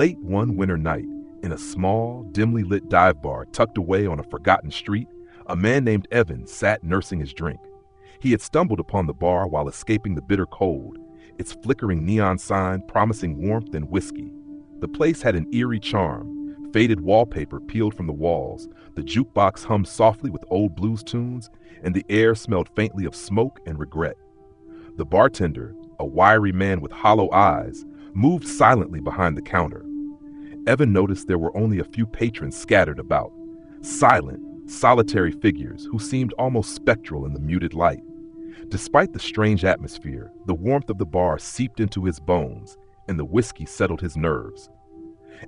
Late one winter night, in a small, dimly lit dive bar tucked away on a forgotten street, a man named Evan sat nursing his drink. He had stumbled upon the bar while escaping the bitter cold, its flickering neon sign promising warmth and whiskey. The place had an eerie charm. Faded wallpaper peeled from the walls, the jukebox hummed softly with old blues tunes, and the air smelled faintly of smoke and regret. The bartender, a wiry man with hollow eyes, moved silently behind the counter. Evan noticed there were only a few patrons scattered about, silent, solitary figures who seemed almost spectral in the muted light. Despite the strange atmosphere, the warmth of the bar seeped into his bones, and the whiskey settled his nerves.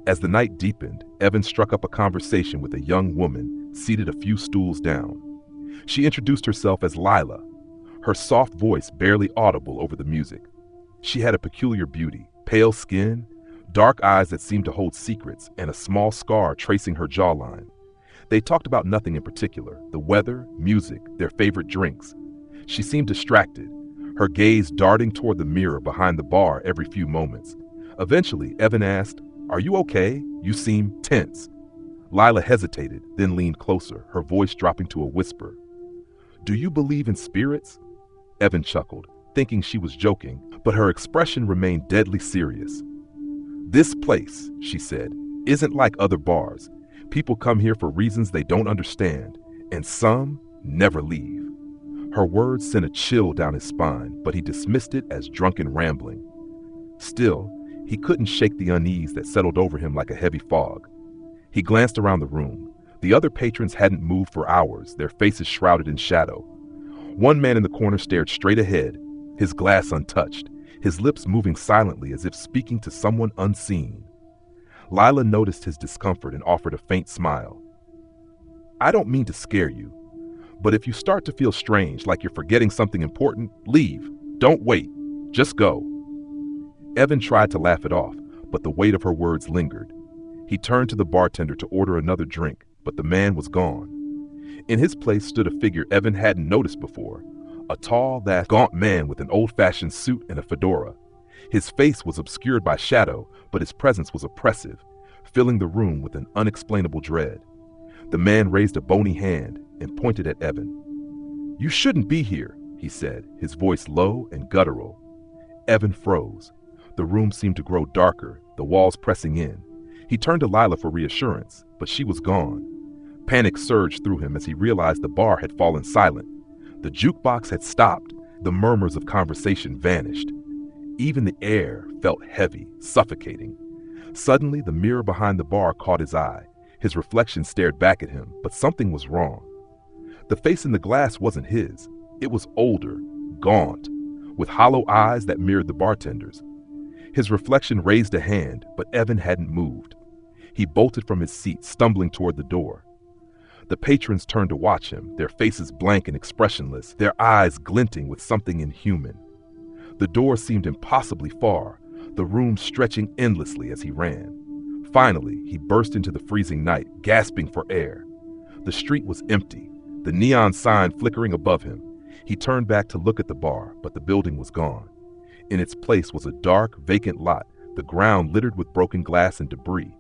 As the night deepened, Evan struck up a conversation with a young woman seated a few stools down. She introduced herself as Lila, her soft voice barely audible over the music. She had a peculiar beauty, pale skin, dark eyes that seemed to hold secrets, and a small scar tracing her jawline. They talked about nothing in particular, the weather, music, their favorite drinks. She seemed distracted, her gaze darting toward the mirror behind the bar every few moments. Eventually, Evan asked, "Are you okay? You seem tense." Lila hesitated, then leaned closer, her voice dropping to a whisper. "Do you believe in spirits?" Evan chuckled, thinking she was joking, but her expression remained deadly serious. "This place," she said, "isn't like other bars. People come here for reasons they don't understand, and some never leave." Her words sent a chill down his spine, but he dismissed it as drunken rambling. Still, he couldn't shake the unease that settled over him like a heavy fog. He glanced around the room. The other patrons hadn't moved for hours, their faces shrouded in shadow. One man in the corner stared straight ahead, his glass untouched, his lips moving silently as if speaking to someone unseen. Lila noticed his discomfort and offered a faint smile. "I don't mean to scare you, but if you start to feel strange, like you're forgetting something important, leave. Don't wait. Just go." Evan tried to laugh it off, but the weight of her words lingered. He turned to the bartender to order another drink, but the man was gone. In his place stood a figure Evan hadn't noticed before, a tall, gaunt man with an old-fashioned suit and a fedora. His face was obscured by shadow, but his presence was oppressive, filling the room with an unexplainable dread. The man raised a bony hand and pointed at Evan. "You shouldn't be here," he said, his voice low and guttural. Evan froze. The room seemed to grow darker, the walls pressing in. He turned to Lila for reassurance, but she was gone. Panic surged through him as he realized the bar had fallen silent. The jukebox had stopped. The murmurs of conversation vanished. Even the air felt heavy, suffocating. Suddenly, the mirror behind the bar caught his eye. His reflection stared back at him, but something was wrong. The face in the glass wasn't his. It was older, gaunt, with hollow eyes that mirrored the bartender's. His reflection raised a hand, but Evan hadn't moved. He bolted from his seat, stumbling toward the door. The patrons turned to watch him, their faces blank and expressionless, their eyes glinting with something inhuman. The door seemed impossibly far, the room stretching endlessly as he ran. Finally, he burst into the freezing night, gasping for air. The street was empty, the neon sign flickering above him. He turned back to look at the bar, but the building was gone. In its place was a dark, vacant lot, the ground littered with broken glass and debris.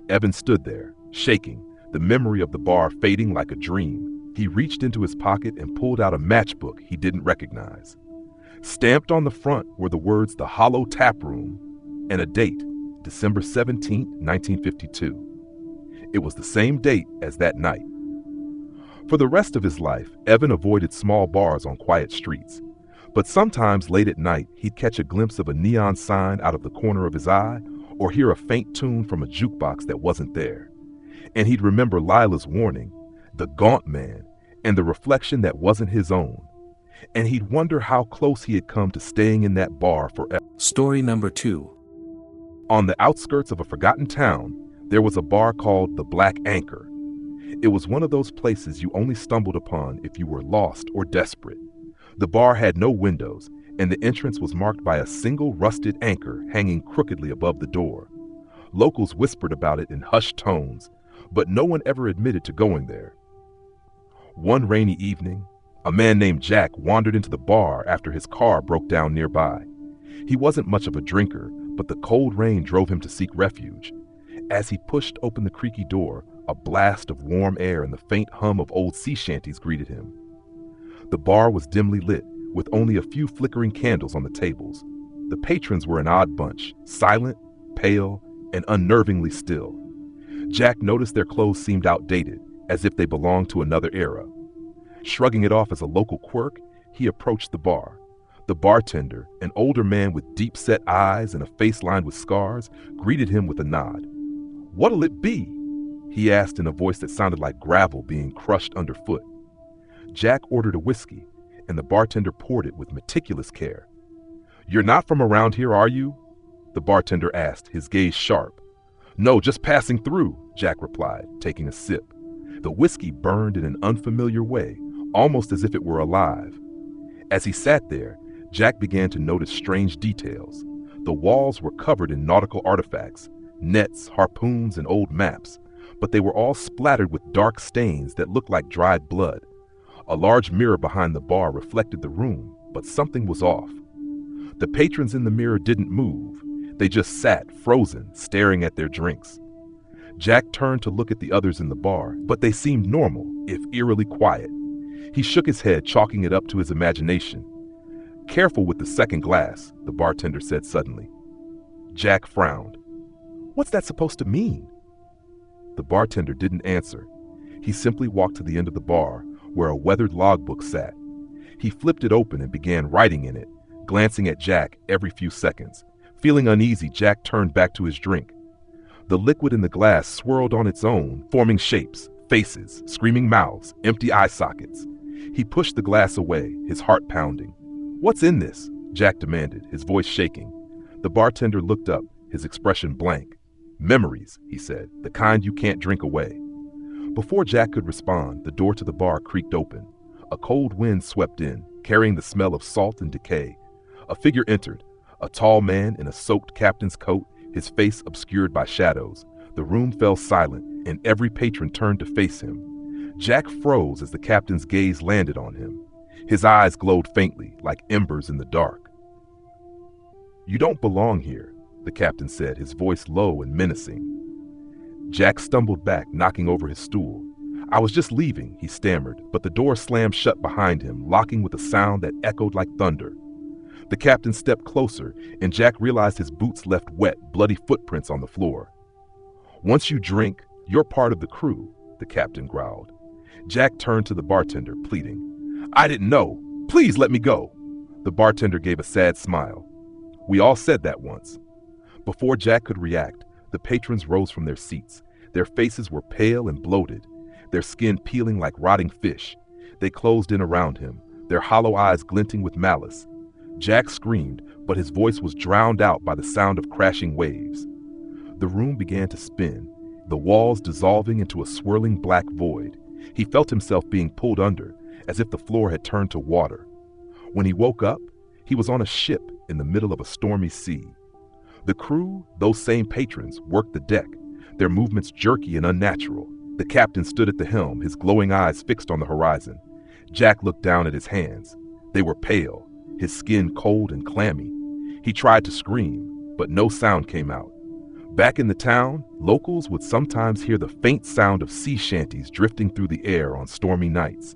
Evan stood there, shaking, the memory of the bar fading like a dream. He reached into his pocket and pulled out a matchbook he didn't recognize. Stamped on the front were the words "The Hollow Tap Room" and a date, December 17, 1952. It was the same date as that night. For the rest of his life, Evan avoided small bars on quiet streets. But sometimes late at night, he'd catch a glimpse of a neon sign out of the corner of his eye or hear a faint tune from a jukebox that wasn't there. And he'd remember Lila's warning, the gaunt man, and the reflection that wasn't his own. And he'd wonder how close he had come to staying in that bar forever. Story number 2. On the outskirts of a forgotten town, there was a bar called the Black Anchor. It was one of those places you only stumbled upon if you were lost or desperate. The bar had no windows, and the entrance was marked by a single rusted anchor hanging crookedly above the door. Locals whispered about it in hushed tones, but no one ever admitted to going there. One rainy evening, a man named Jack wandered into the bar after his car broke down nearby. He wasn't much of a drinker, but the cold rain drove him to seek refuge. As he pushed open the creaky door, a blast of warm air and the faint hum of old sea shanties greeted him. The bar was dimly lit, with only a few flickering candles on the tables. The patrons were an odd bunch, silent, pale, and unnervingly still. Jack noticed their clothes seemed outdated, as if they belonged to another era. Shrugging it off as a local quirk, he approached the bar. The bartender, an older man with deep-set eyes and a face lined with scars, greeted him with a nod. "What'll it be?" he asked in a voice that sounded like gravel being crushed underfoot. Jack ordered a whiskey, and the bartender poured it with meticulous care. "You're not from around here, are you?" the bartender asked, his gaze sharp. "No, just passing through," Jack replied, taking a sip. The whiskey burned in an unfamiliar way, almost as if it were alive. As he sat there, Jack began to notice strange details. The walls were covered in nautical artifacts, nets, harpoons, and old maps, but they were all splattered with dark stains that looked like dried blood. A large mirror behind the bar reflected the room, but something was off. The patrons in the mirror didn't move. They just sat, frozen, staring at their drinks. Jack turned to look at the others in the bar, but they seemed normal, if eerily quiet. He shook his head, chalking it up to his imagination. "Careful with the second glass," the bartender said suddenly. Jack frowned. "What's that supposed to mean?" The bartender didn't answer. He simply walked to the end of the bar, where a weathered logbook sat. He flipped it open and began writing in it, glancing at Jack every few seconds. Feeling uneasy, Jack turned back to his drink. The liquid in the glass swirled on its own, forming shapes, faces, screaming mouths, empty eye sockets. He pushed the glass away, his heart pounding. "What's in this?" Jack demanded, his voice shaking. The bartender looked up, his expression blank. "Memories," he said, "the kind you can't drink away." Before Jack could respond, the door to the bar creaked open. A cold wind swept in, carrying the smell of salt and decay. A figure entered, a tall man in a soaked captain's coat, his face obscured by shadows. The room fell silent, and every patron turned to face him. Jack froze as the captain's gaze landed on him. His eyes glowed faintly, like embers in the dark. "You don't belong here," the captain said, his voice low and menacing. Jack stumbled back, knocking over his stool. "I was just leaving," he stammered, but the door slammed shut behind him, locking with a sound that echoed like thunder. The captain stepped closer, and Jack realized his boots left wet, bloody footprints on the floor. "Once you drink, you're part of the crew," the captain growled. Jack turned to the bartender, pleading. "I didn't know. Please let me go." The bartender gave a sad smile. "We all said that once." Before Jack could react, the patrons rose from their seats. Their faces were pale and bloated, their skin peeling like rotting fish. They closed in around him, their hollow eyes glinting with malice. Jack screamed, but his voice was drowned out by the sound of crashing waves. The room began to spin, the walls dissolving into a swirling black void. He felt himself being pulled under, as if the floor had turned to water. When he woke up, he was on a ship in the middle of a stormy sea. The crew, those same patrons, worked the deck, their movements jerky and unnatural. The captain stood at the helm, his glowing eyes fixed on the horizon. Jack looked down at his hands. They were pale, his skin cold and clammy. He tried to scream, but no sound came out. Back in the town, locals would sometimes hear the faint sound of sea shanties drifting through the air on stormy nights.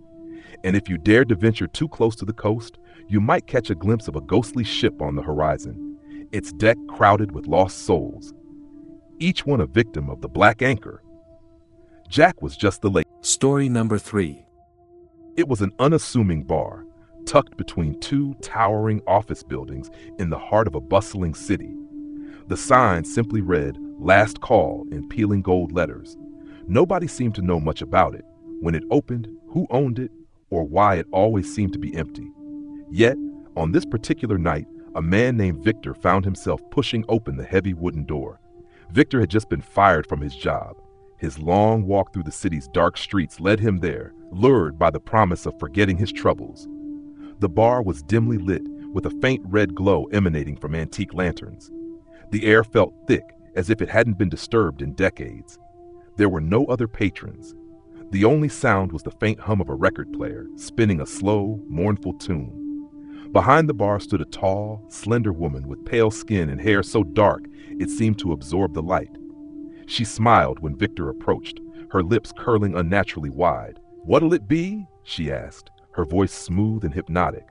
And if you dared to venture too close to the coast, you might catch a glimpse of a ghostly ship on the horizon, its deck crowded with lost souls, each one a victim of the Black Anchor. Jack was just the latest. Story number 3. It was an unassuming bar, tucked between two towering office buildings in the heart of a bustling city. The sign simply read, "Last Call," in peeling gold letters. Nobody seemed to know much about it, when it opened, who owned it, or why it always seemed to be empty. Yet, on this particular night, a man named Victor found himself pushing open the heavy wooden door. Victor had just been fired from his job. His long walk through the city's dark streets led him there, lured by the promise of forgetting his troubles. The bar was dimly lit, with a faint red glow emanating from antique lanterns. The air felt thick, as if it hadn't been disturbed in decades. There were no other patrons. The only sound was the faint hum of a record player, spinning a slow, mournful tune. Behind the bar stood a tall, slender woman with pale skin and hair so dark it seemed to absorb the light. She smiled when Victor approached, her lips curling unnaturally wide. "What'll it be?" she asked, her voice smooth and hypnotic.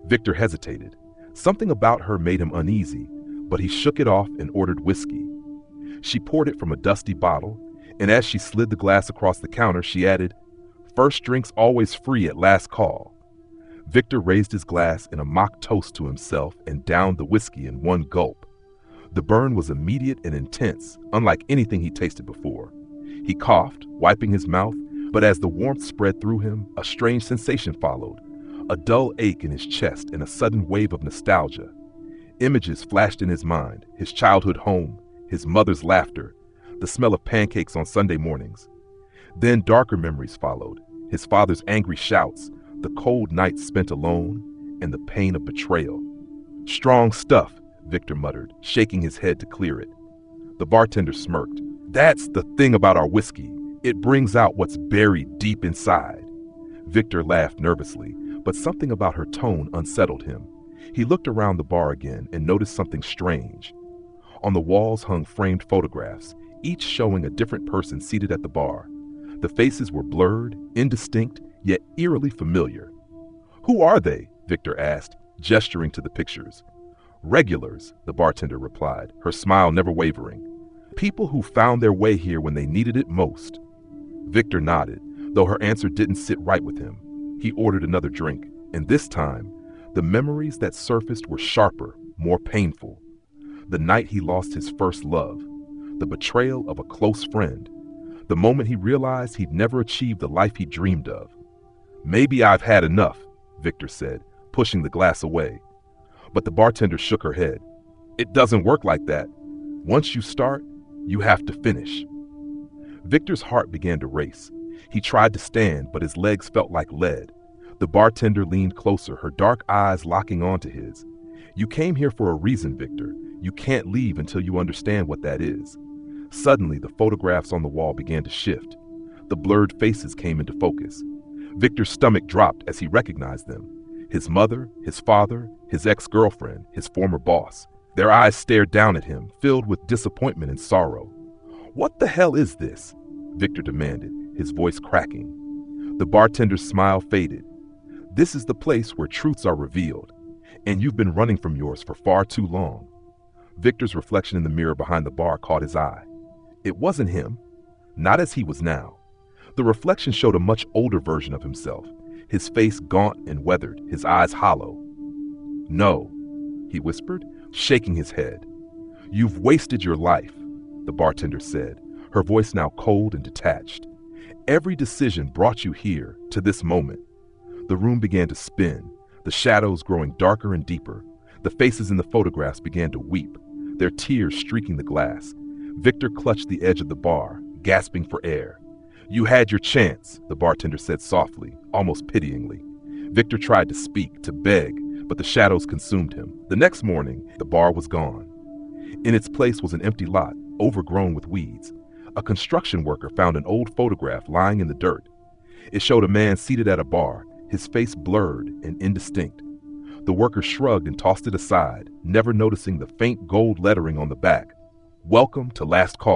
Victor hesitated. Something about her made him uneasy, but he shook it off and ordered whiskey. She poured it from a dusty bottle, and as she slid the glass across the counter, she added, "First drink's always free at last call." Victor raised his glass in a mock toast to himself and downed the whiskey in one gulp. The burn was immediate and intense, unlike anything he tasted before. He coughed, wiping his mouth, but as the warmth spread through him, a strange sensation followed, a dull ache in his chest and a sudden wave of nostalgia. Images flashed in his mind, his childhood home, his mother's laughter, the smell of pancakes on Sunday mornings. Then darker memories followed, his father's angry shouts, the cold nights spent alone, and the pain of betrayal. "Strong stuff," Victor muttered, shaking his head to clear it. The bartender smirked. "That's the thing about our whiskey. It brings out what's buried deep inside." Victor laughed nervously, but something about her tone unsettled him. He looked around the bar again and noticed something strange. On the walls hung framed photographs, each showing a different person seated at the bar. The faces were blurred, indistinct, yet eerily familiar. "Who are they?" Victor asked, gesturing to the pictures. "Regulars," the bartender replied, her smile never wavering. "People who found their way here when they needed it most." Victor nodded, though her answer didn't sit right with him. He ordered another drink, and this time, the memories that surfaced were sharper, more painful. The night he lost his first love, the betrayal of a close friend, the moment he realized he'd never achieved the life he dreamed of. "Maybe I've had enough," Victor said, pushing the glass away. But the bartender shook her head. "It doesn't work like that. Once you start, you have to finish." Victor's heart began to race. He tried to stand, but his legs felt like lead. The bartender leaned closer, her dark eyes locking onto his. "You came here for a reason, Victor. You can't leave until you understand what that is." Suddenly, the photographs on the wall began to shift. The blurred faces came into focus. Victor's stomach dropped as he recognized them. His mother, his father, his ex-girlfriend, his former boss. Their eyes stared down at him, filled with disappointment and sorrow. "What the hell is this?" Victor demanded, his voice cracking. The bartender's smile faded. "This is the place where truths are revealed, and you've been running from yours for far too long." Victor's reflection in the mirror behind the bar caught his eye. It wasn't him, not as he was now. The reflection showed a much older version of himself, his face gaunt and weathered, his eyes hollow. "No," he whispered, shaking his head. "You've wasted your life," the bartender said, her voice now cold and detached. "Every decision brought you here, to this moment." The room began to spin, the shadows growing darker and deeper. The faces in the photographs began to weep, their tears streaking the glass. Victor clutched the edge of the bar, gasping for air. "You had your chance," the bartender said softly, almost pityingly. Victor tried to speak, to beg, but the shadows consumed him. The next morning, the bar was gone. In its place was an empty lot, overgrown with weeds. A construction worker found an old photograph lying in the dirt. It showed a man seated at a bar, his face blurred and indistinct. The worker shrugged and tossed it aside, never noticing the faint gold lettering on the back. "Welcome to Last Call."